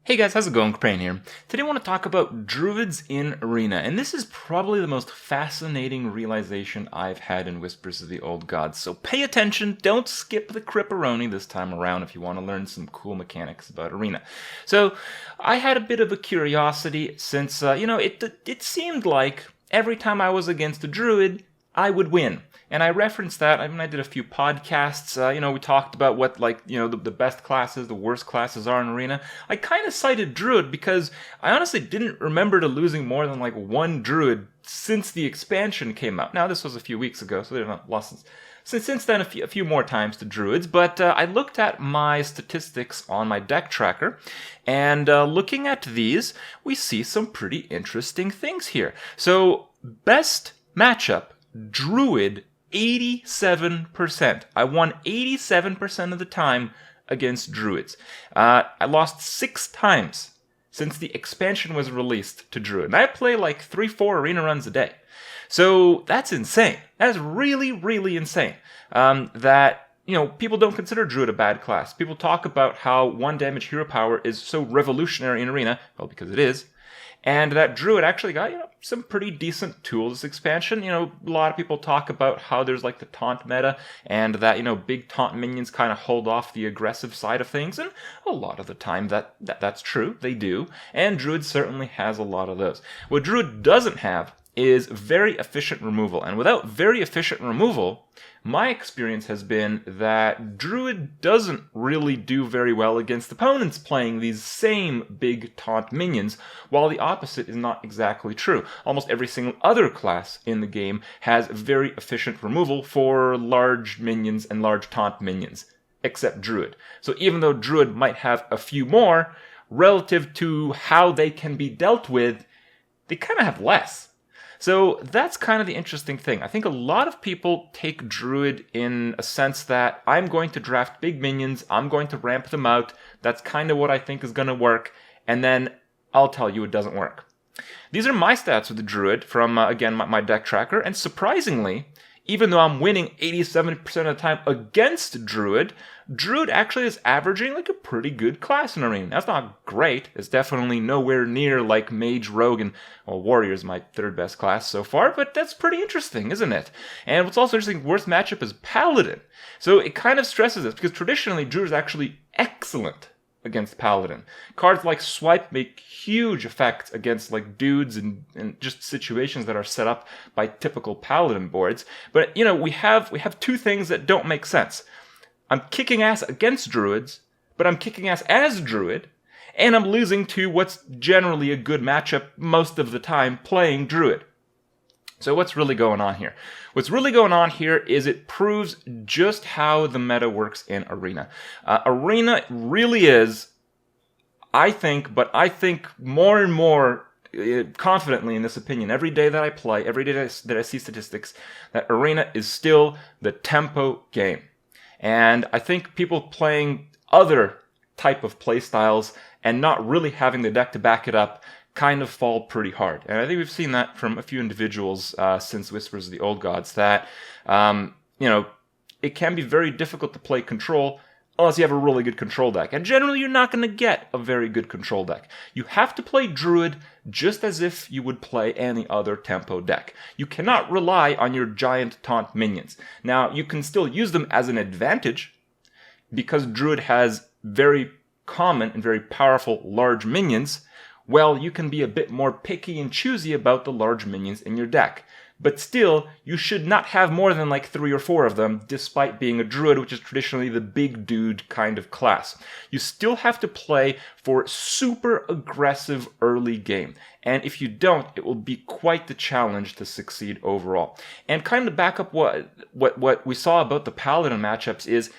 Hey guys, how's it going? Crane here. Today I want to talk about Druids in Arena, and this is probably the most fascinating realization I've had in Whispers of the Old Gods. So pay attention, don't skip the Cripperoni this time around if you want to learn some cool mechanics about Arena. So I had a bit of a curiosity since, it seemed like every time I was against a Druid, I would win. And I referenced that. I did a few podcasts. We talked about what, the best classes, the worst classes are in Arena. I kind of cited Druid because I honestly didn't remember to losing more than one Druid since the expansion came out. Now, this was a few weeks ago, so they've not lost since then a few more times to Druids. But I looked at my statistics on my deck tracker, and looking at these, we see some pretty interesting things here. So, best matchup, Druid, 87%. I won 87% of the time against Druids. I lost 6 times since the expansion was released to Druid. And I play 3-4 arena runs a day. So that's insane. That's really, really insane. People don't consider Druid a bad class. People talk about how 1 damage hero power is so revolutionary in Arena. Well, because it is. And that Druid actually got, some pretty decent tools this expansion. A lot of people talk about how there's the taunt meta, and that, big taunt minions kind of hold off the aggressive side of things, and a lot of the time that's true, they do, and Druid certainly has a lot of those. What Druid doesn't have is very efficient removal, and without very efficient removal, my experience has been that Druid doesn't really do very well against opponents playing these same big taunt minions, while the opposite is not exactly true. Almost every single other class in the game has very efficient removal for large minions and large taunt minions, except Druid. So even though Druid might have a few more, relative to how they can be dealt with, they kind of have less. So that's kind of the interesting thing. I think a lot of people take Druid in a sense that I'm going to draft big minions, I'm going to ramp them out, that's kind of what I think is going to work, and then I'll tell you it doesn't work. These are my stats with the Druid from, again, my deck tracker, and surprisingly, even though I'm winning 87% of the time against Druid, Druid actually is averaging a pretty good class in Arena. That's not great. It's definitely nowhere near Mage, Rogue, and Warrior is my 3rd best class so far, but that's pretty interesting, isn't it? And what's also interesting, worst matchup is Paladin. So it kind of stresses this, because traditionally Druid is actually excellent against Paladin. Cards like Swipe make huge effects against dudes and just situations that are set up by typical Paladin boards. But we have 2 things that don't make sense. I'm kicking ass against Druids, but I'm kicking ass as Druid, and I'm losing to what's generally a good matchup most of the time playing Druid. So what's really going on here? What's really going on here is it proves just how the meta works in Arena. Arena really is, I think more and more confidently in this opinion, every day that I play, every day that I see statistics, that Arena is still the tempo game. And I think people playing other type of play styles and not really having the deck to back it up kind of fall pretty hard. And I think we've seen that from a few individuals since Whispers of the Old Gods, that, it can be very difficult to play control unless you have a really good control deck. And generally, you're not going to get a very good control deck. You have to play Druid just as if you would play any other tempo deck. You cannot rely on your giant taunt minions. Now, you can still use them as an advantage, because Druid has very common and very powerful large minions. Well, you can be a bit more picky and choosy about the large minions in your deck. But still, you should not have more than 3 or 4 of them, despite being a Druid, which is traditionally the big dude kind of class. You still have to play for super aggressive early game. And if you don't, it will be quite the challenge to succeed overall. And kind of back up what we saw about the Paladin matchups is,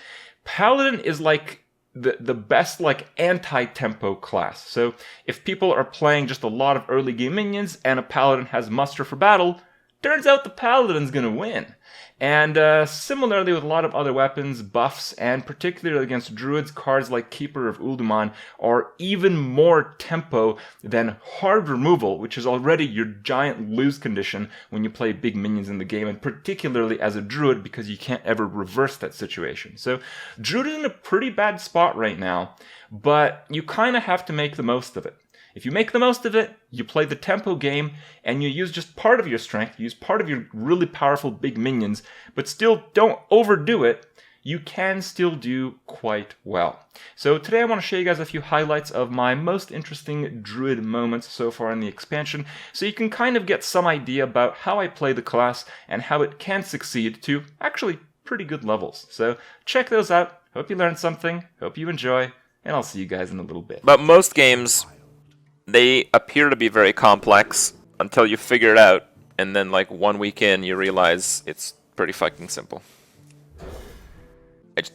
Paladin is the best anti-tempo class. So if people are playing just a lot of early game minions and a Paladin has muster for battle, turns out the Paladin's going to win. And similarly with a lot of other weapons, buffs, and particularly against Druids, cards like Keeper of Ulduman are even more tempo than Hard Removal, which is already your giant lose condition when you play big minions in the game, and particularly as a Druid because you can't ever reverse that situation. So Druid is in a pretty bad spot right now, but you kind of have to make the most of it. If you make the most of it, you play the tempo game, and you use just part of your strength, you use part of your really powerful big minions, but still don't overdo it, you can still do quite well. So today I want to show you guys a few highlights of my most interesting Druid moments so far in the expansion, so you can kind of get some idea about how I play the class and how it can succeed to actually pretty good levels. So check those out, hope you learned something, hope you enjoy, and I'll see you guys in a little bit. But most games, they appear to be very complex until you figure it out, and then like 1 week in, you realize it's pretty fucking simple. I just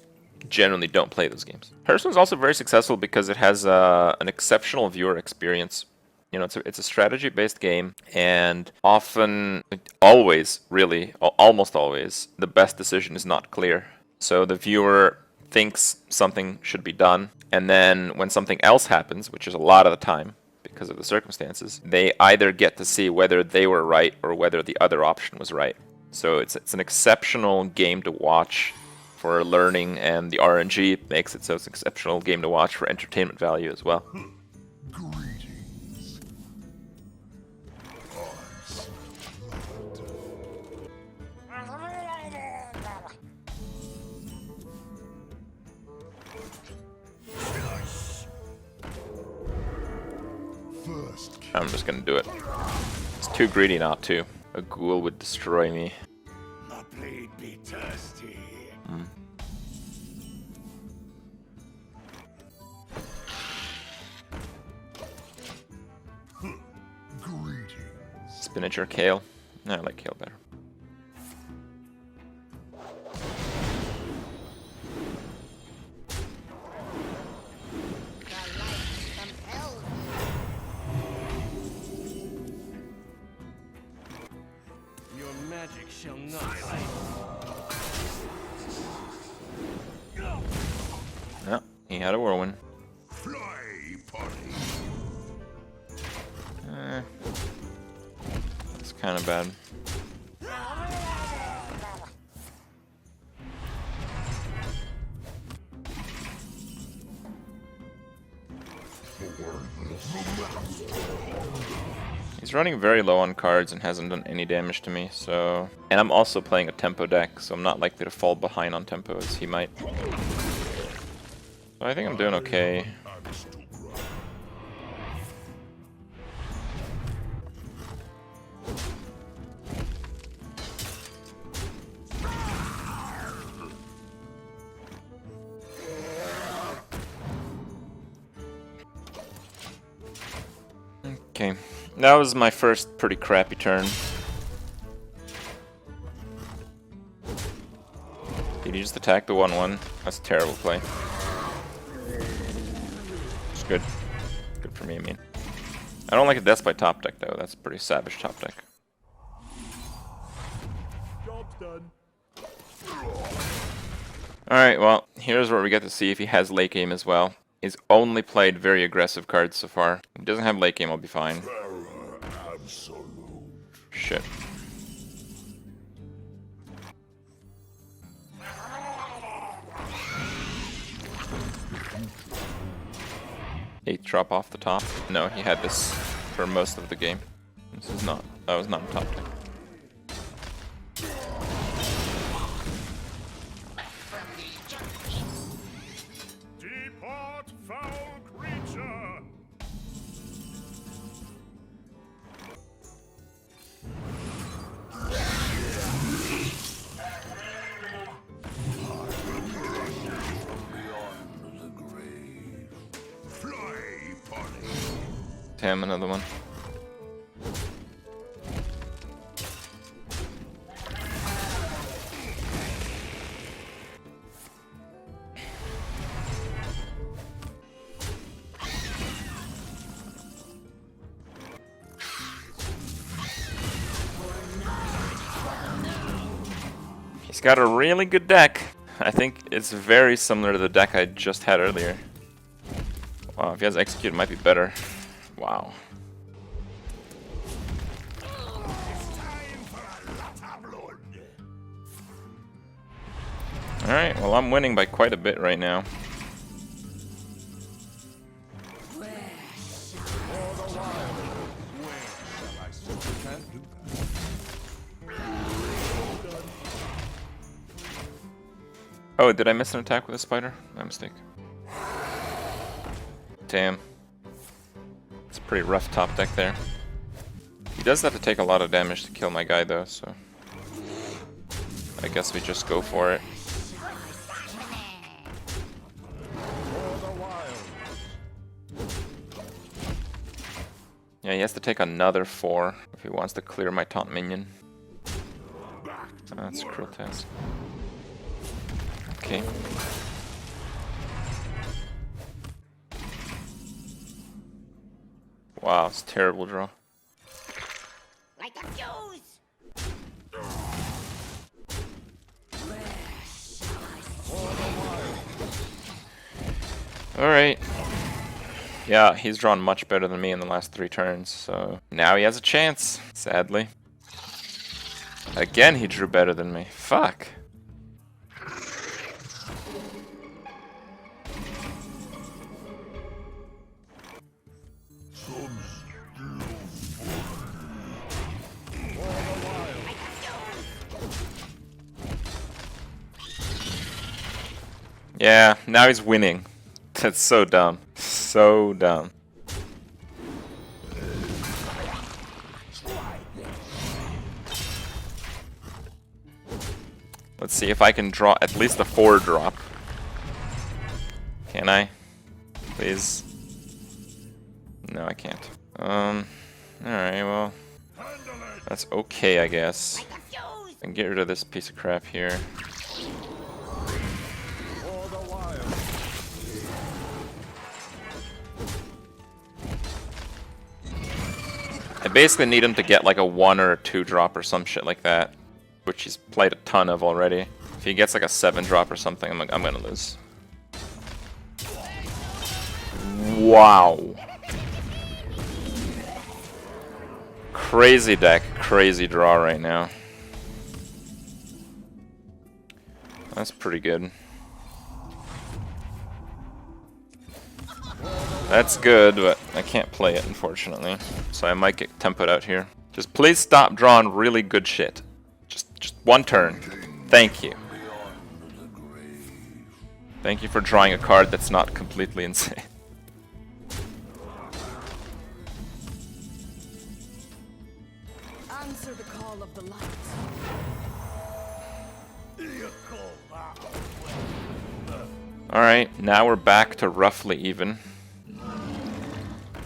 generally don't play those games. Hearthstone's also very successful because it has an exceptional viewer experience. You know, it's a strategy-based game, and often, always, really, almost always, the best decision is not clear. So the viewer thinks something should be done, and then when something else happens, which is a lot of the time, because of the circumstances, they either get to see whether they were right or whether the other option was right. So it's an exceptional game to watch for learning, and the RNG makes it so it's an exceptional game to watch for entertainment value as well. Greetings. I'm just gonna do it. It's too greedy not to. A ghoul would destroy me. My blade be thirsty. Greetings. Spinach or kale? No, I like kale better. Magic shall not. No, he had a whirlwind. Fly party. That's kind of bad. He's running very low on cards and hasn't done any damage to me, so... And I'm also playing a tempo deck, so I'm not likely to fall behind on tempo as he might. So I think I'm doing okay. Okay. That was my first pretty crappy turn. Did he just attack the 1/1? That's a terrible play. It's good. Good for me, I mean. I don't like a Death by top deck, though. That's a pretty savage top deck. Job's done. Alright, well, here's where we get to see if he has late game as well. He's only played very aggressive cards so far. If he doesn't have late game, I'll be fine. Absolute. Shit. Eighth drop off the top. No, he had this for most of the game. This is not. That was not a top deck. Depart, foul creature. Damn, another one. He's got a really good deck. I think it's very similar to the deck I just had earlier. Wow, if he has Execute, it might be better. Wow. Alright, well I'm winning by quite a bit right now. Oh, did I miss an attack with a spider? My mistake. Damn. It's a pretty rough top deck there. He does have to take a lot of damage to kill my guy though, so I guess we just go for it. Yeah, he has to take another 4 if he wants to clear my taunt minion. That's a cruel task. Okay. Wow, it's a terrible draw. Like a fuse. Alright. Yeah, he's drawn much better than me in the last 3 turns, so now he has a chance, sadly. Again, he drew better than me. Fuck. Yeah, now he's winning. That's so dumb. So dumb. Let's see if I can draw at least a 4 drop. Can I? Please. No, I can't. Alright, well. That's okay, I guess. I can get rid of this piece of crap here. I basically need him to get like a 1 or a 2 drop or some shit like that, which he's played a ton of already. If he gets like a 7 drop or something, I'm gonna lose. Wow. Crazy deck, crazy draw right now. That's pretty good. That's good, but I can't play it, unfortunately. So I might get tempoed out here. Just please stop drawing really good shit. Just 1 turn. Thank you. Thank you for drawing a card that's not completely insane. Answer the call of the light. Alright, now we're back to roughly even.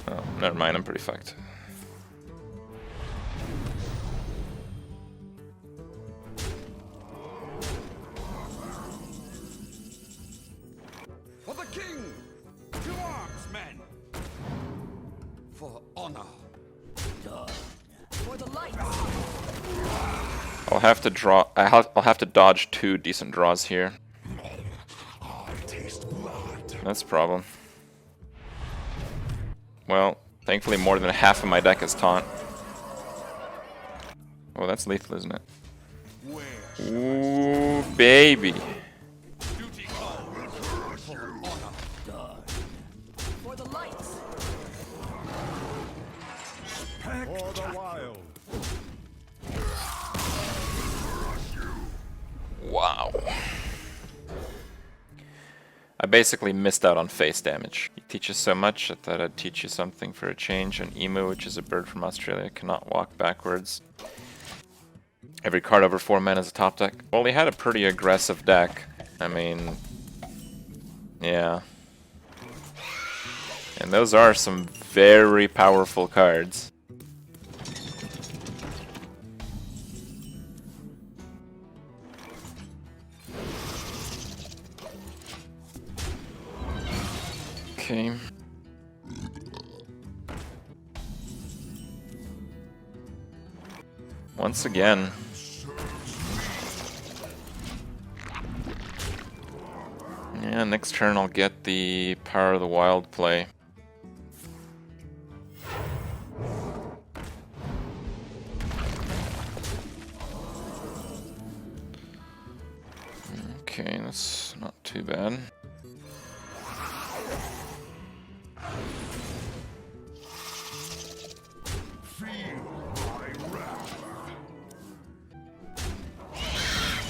Oh, never mind, I'm pretty fucked. For the king! To arms, men! For honor. For the light. I'll have to draw. I'll have to dodge 2 decent draws here. That's a problem. Well, thankfully more than half of my deck is taunt. Oh, that's lethal, isn't it? Ooh, baby. For the light. For the wild. Wow. I basically missed out on face damage. You teach us so much, I thought I'd teach you something for a change. An emu, which is a bird from Australia, cannot walk backwards. Every card over 4 men is a top deck. Well, he had a pretty aggressive deck. I mean, yeah. And those are some very powerful cards. Okay. Once again. And next turn I'll get the Power of the Wild play. Okay, that's not too bad.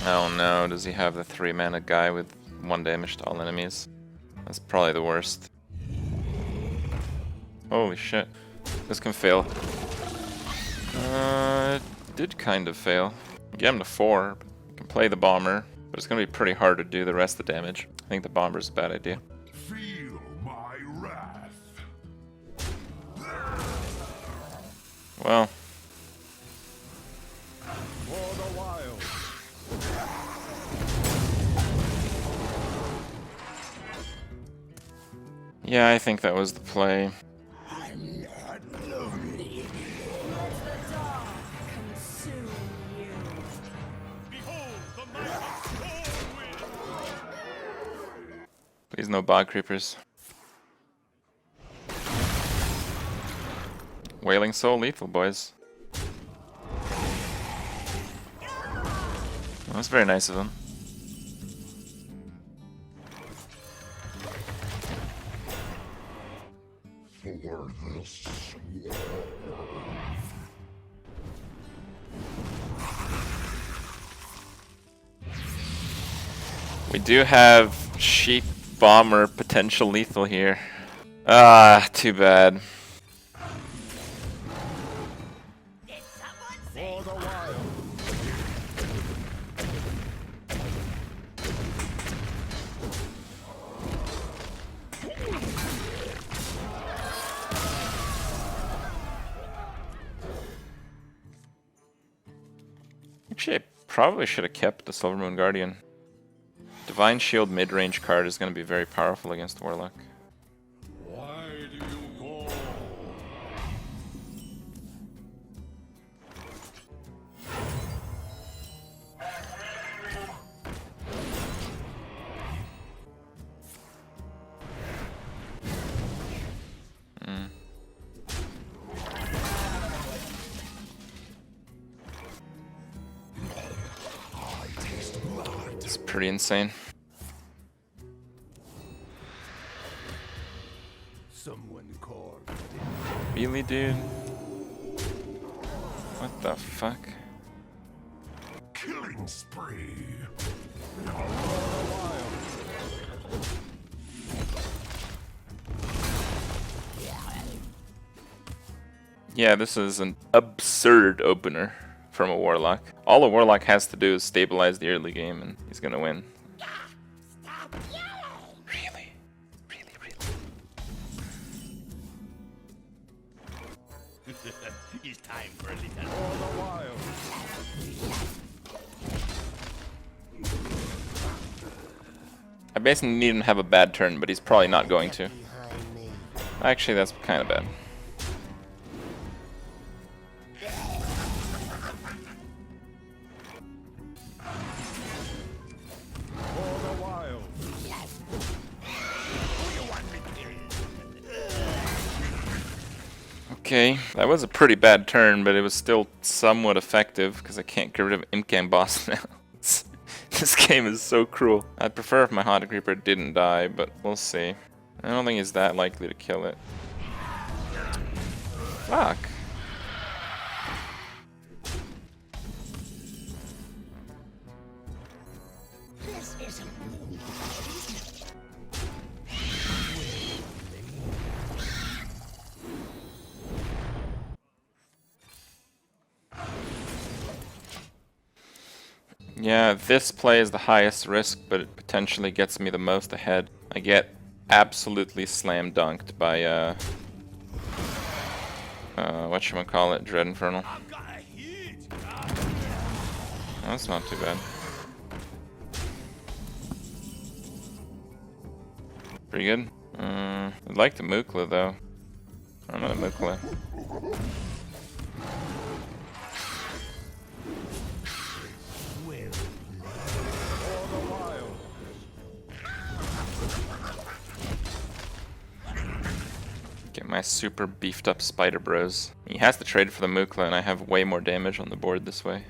Oh no, does he have the 3-mana guy with 1 damage to all enemies? That's probably the worst. Holy shit. This can fail. It did kind of fail. Get him to 4. You can play the bomber, but it's gonna be pretty hard to do the rest of the damage. I think the bomber's a bad idea. Feel my wrath. Well. For the wild. Yeah, I think that was the play. I'm not lonely. Let the dark consume you. Behold the mighty Stormwind! Please no bog creepers. Wailing Soul lethal, boys. Well, that's very nice of him. For this We do have Sheep Bomber potential lethal here. Ah, too bad. Did someone For say the wild. Actually, I probably should have kept the Silver Moon Guardian. Divine Shield mid-range card is going to be very powerful against Warlock. Why do you call? It's pretty insane. Someone called. Really, dude? What the fuck? Killing spree. Yeah, this is an absurd opener from a Warlock. All a Warlock has to do is stabilize the early game and he's gonna win. stop yelling? Really? Really, really? It's time for a little. For the wild. I basically need him to have a bad turn, but he's probably not going to. Actually, that's kind of bad. For the wild. Okay, that was a pretty bad turn, but it was still somewhat effective because I can't get rid of Imcan Boss now. This game is so cruel. I'd prefer if my Haunted Creeper didn't die, but we'll see. I don't think he's that likely to kill it. Fuck. This isn't Yeah, this play is the highest risk, but it potentially gets me the most ahead. I get absolutely slam dunked by whatchamacallit, Dread Infernal. I've got a hit! That's not too bad. Pretty good. I'd like the Mukla though. I don't know the Mukla. For the wild. Get my super beefed up Spider Bros. He has to trade for the Mukla, and I have way more damage on the board this way.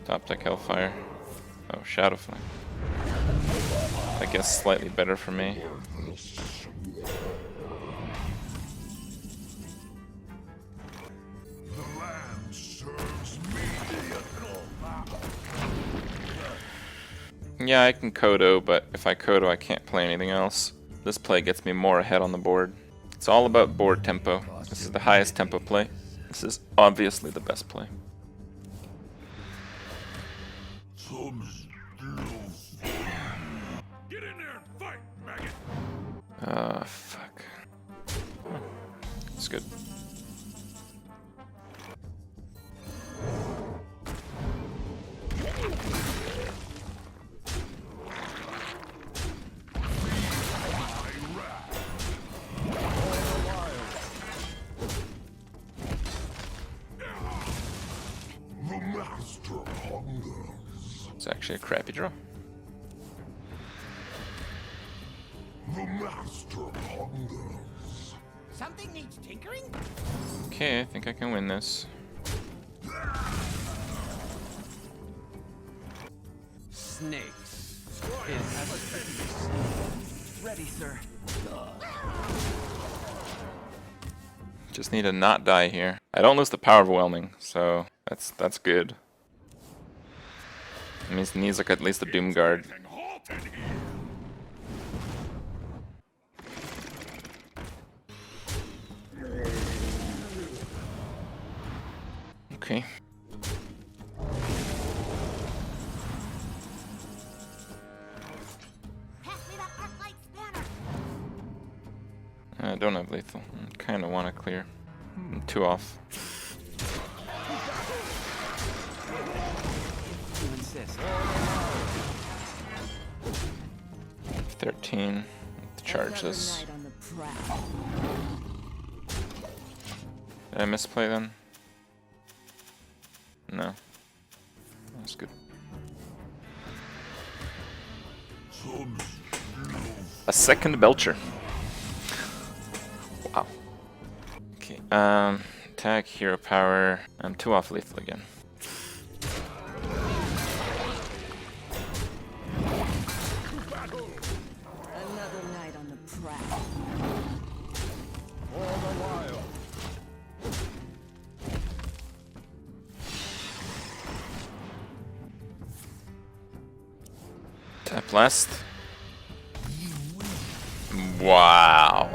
Top deck Hellfire. Oh, Shadowflame. I guess slightly better for me. The land serves me. Yeah, I can Kodo, but if I Kodo, I can't play anything else. This play gets me more ahead on the board. It's all about board tempo. This is the highest tempo play. This is obviously the best play. Get in there and fight, maggot! Fuck. It's good. The master hungers. It's actually a crappy draw. The master hungers. Something needs tinkering? Okay, I think I can win this. Snakes. Ready, sir. Just need to not die here. I don't lose the power overwhelming, so that's good. It means it needs like at least a Doom Guard. And halt in here. Okay. Pass me that arc light spanner. I don't have lethal. I kind of want to clear. I'm 2 off. You insist. 13. Charge Another this. night on the prowl. Did I misplay then? No. That's good. A second Belcher. Wow. Okay. Attack, hero power. I'm 2 off lethal again. Another night on the prowl. All the while. Tap last. Wow.